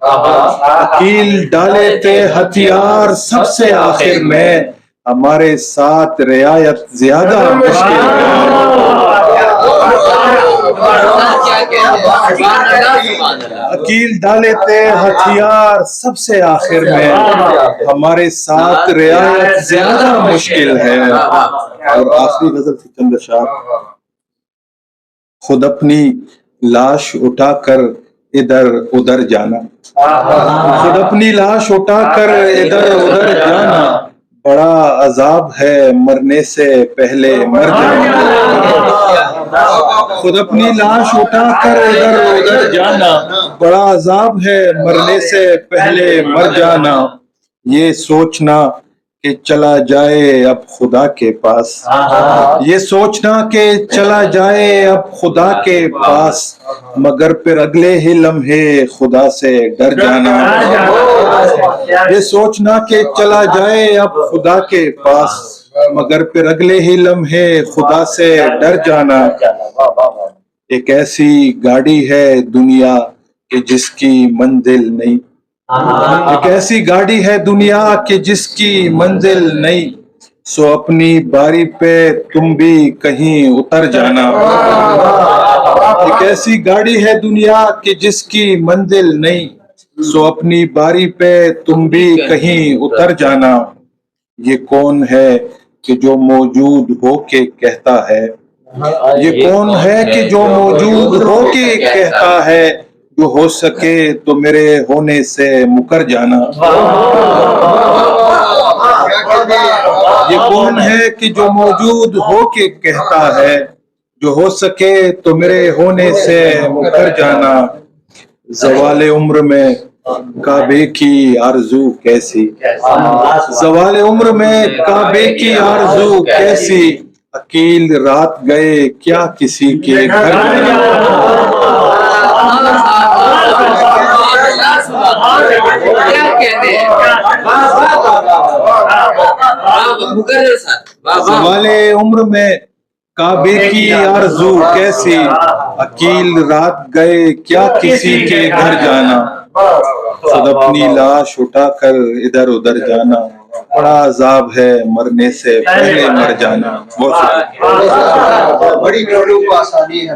عقیل ڈالے تھے ہتھیار سب سے آخر میں، ہمارے ساتھ رعایت زیادہ مشکل ہے۔ عقیل ڈالے تھے ہتھیار سب سے آخر میں، ہمارے ساتھ رعایت زیادہ مشکل ہے۔ اور آخری غزل تھی چند اشعار۔ خود اپنی لاش اٹھا کر ادھر ادھر جانا، خود اپنی لاش اٹھا کر ادھر ادھر جانا، بڑا عذاب ہے مرنے سے پہلے مر جانا۔ خود اپنی لاش اٹھا کر ادھر ادھر جانا، بڑا عذاب ہے مرنے سے پہلے مر جانا۔ یہ سوچنا کہ چلا جائے اب خدا کے پاس، یہ سوچنا کہ چلا جائے اب خدا کے پاس، مگر پھر اگلے ہی لمحے خدا سے ڈر جانا۔ یہ سوچنا کہ چلا جائے اب خدا کے پاس، مگر پھر اگلے ہی لمحے خدا سے ڈر جانا۔ ایک ایسی گاڑی ہے دنیا کہ جس کی منزل نہیں، ایک ایسی گاڑی ہے دنیا کہ جس کی منزل نہیں، سو اپنی باری پہ تم بھی کہیں اتر جانا۔ ایک ایسی گاڑی ہے دنیا کہ جس کی منزل نہیں، سو اپنی باری پہ تم بھی کہیں اتر جانا۔ یہ کون ہے کہ جو موجود ہو کے کہتا ہے، یہ کون ہے کہ جو موجود ہو کے کہتا ہے، جو ہو سکے تو میرے ہونے سے مکر جانا۔ یہ کون ہے کہ جو موجود ہو کے کہتا ہے، جو ہو سکے تو میرے ہونے سے مکر جانا۔ زوال عمر میں کعبے کی آرزو کیسی، زوال عمر میں کعبے کی آرزو کیسی، عقیل رات گئے کیا کسی کے گھر جانا۔ زوال عمر میں کعبے کی آرزو کیسی، عقیل رات گئے کیا کسی کے گھر جانا۔ خود اپنی لاش اٹھا کر ادھر ادھر جانا، بڑا عذاب ہے مرنے سے پہلے مر جانا۔ بڑی چوروں کو آسانی ہے،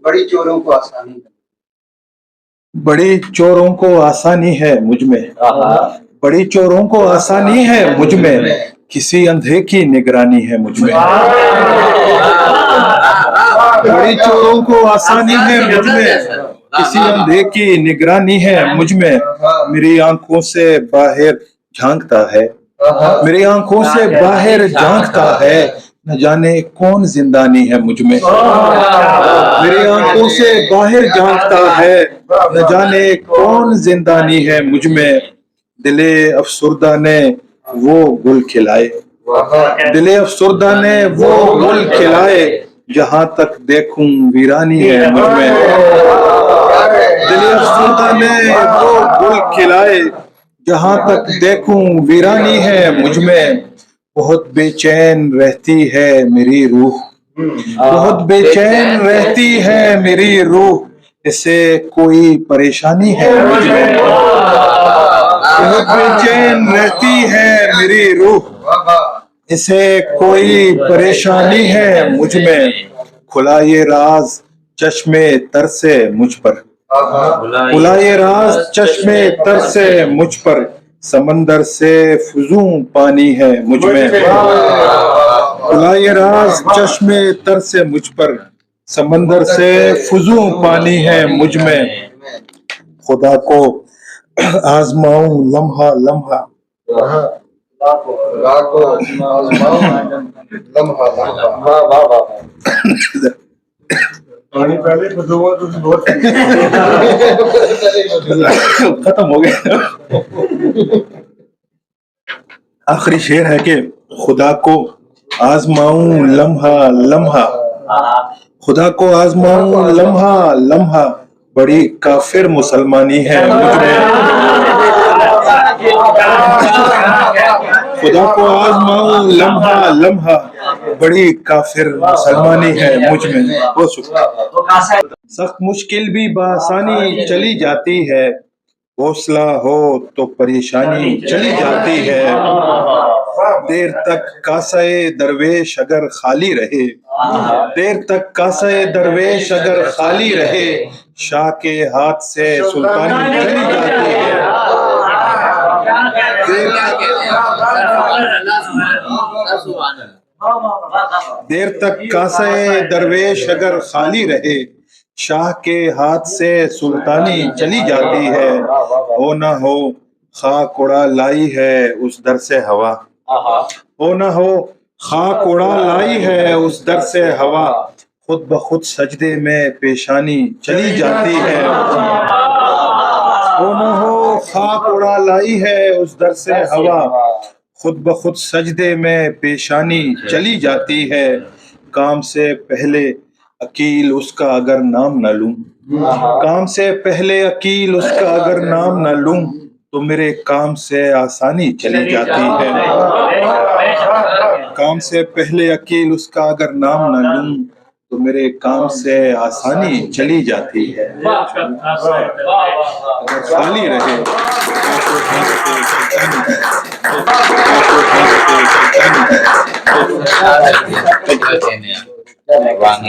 بڑی چوروں کو آسانی ہے، بڑی چوروں کو آسانی ہے مجھ میں، بڑی چوروں کو آسانی ہے مجھ میں، کسی اندھے کی نگرانی ہے مجھ میں۔ بڑی چوروں کو آسانی ہے مجھ میں، کسی اندھے کی نگرانی ہے مجھ میں۔ میری آنکھوں سے باہر جھانکتا ہے، میری آنکھوں سے باہر جھانکتا ہے، نہ جانے کون زندانی ہے مجھ میں۔ میری آنکھوں سے باہر جھانکتا ہے، نہ جانے کون زندانی ہے مجھ میں۔ دل افسردہ نے وہ گل کھلائے، دل افسردہ نے وہ گل کھلائے، جہاں تک دیکھوں ویرانی ہے مجھ میں۔ دل افسردہ نے وہ گل کھلائے، جہاں تک دیکھوں ویرانی ہے مجھ میں۔ بہت بے چین رہتی ہے میری روح، بہت بے چین رہتی ہے میری روح، اسے کوئی پریشانی ہے مجھ میں۔ بہت بے چین رہتی ہے میری روح، اسے کوئی پریشانی ہے مجھ میں۔ کھلا یہ راز چشم تر سے مجھ پر، کھلا یہ راز چشم تر سے مجھ پر، سمندر سے فزوں پانی ہے مجھ میں۔ کھلا یہ راز چشم تر سے مجھ پر، سمندر سے فزوں پانی ہے مجھ میں۔ خدا کو آزماؤں لمحہ لمحہ، ختم ہو گیا۔ آخری شعر ہے کہ خدا کو آزماؤں لمحہ لمحہ، خدا کو آزماؤں لمحہ لمحہ، بڑی کافر مسلمانی ہے مجھ میں۔ خدا کو آزماؤں لمحہ لمحہ، بڑی کافر مسلمانی ہے مجھ میں۔ بہت شکریہ۔ سخت مشکل بھی بآسانی چلی جاتی ہے، حوصلہ ہو تو پریشانی چلی جاتی ہے، دیر تک کاسہ درویش اگر خالی رہے، دیر تک کاسہ درویش اگر خالی رہے، شاہ کے ہاتھ سے سلطانی چلی جاتی ہے، دیر تک کاسہ درویش اگر خالی رہے، شاہ کے ہاتھ سے سلطانی چلی جاتی ہے، ہو نہ ہو خاک اڑا لائی ہے اس در سے ہوا، ہو نہ ہو خاک اڑا لائی ہے اس در سے ہوا، خود بخود سجدے میں پیشانی چلی جاتی ہے، ہو نہ ہو خاک اڑا لائی ہے اس در سے ہوا، خود بخود سجدے میں پیشانی چلی جاتی ہے، کام سے پہلے عقیل اس کا اگر نام نہ لوں، کام سے پہلے عقیل اس کا اگر نام نہ لوں، تو میرے کام سے آسانی چلی جاتی ہے، کام سے پہلے عقیل اس کا اگر نام نہ لوں تو میرے کام سے آسانی چلی جاتی ہے، اگر خالی رہے Wang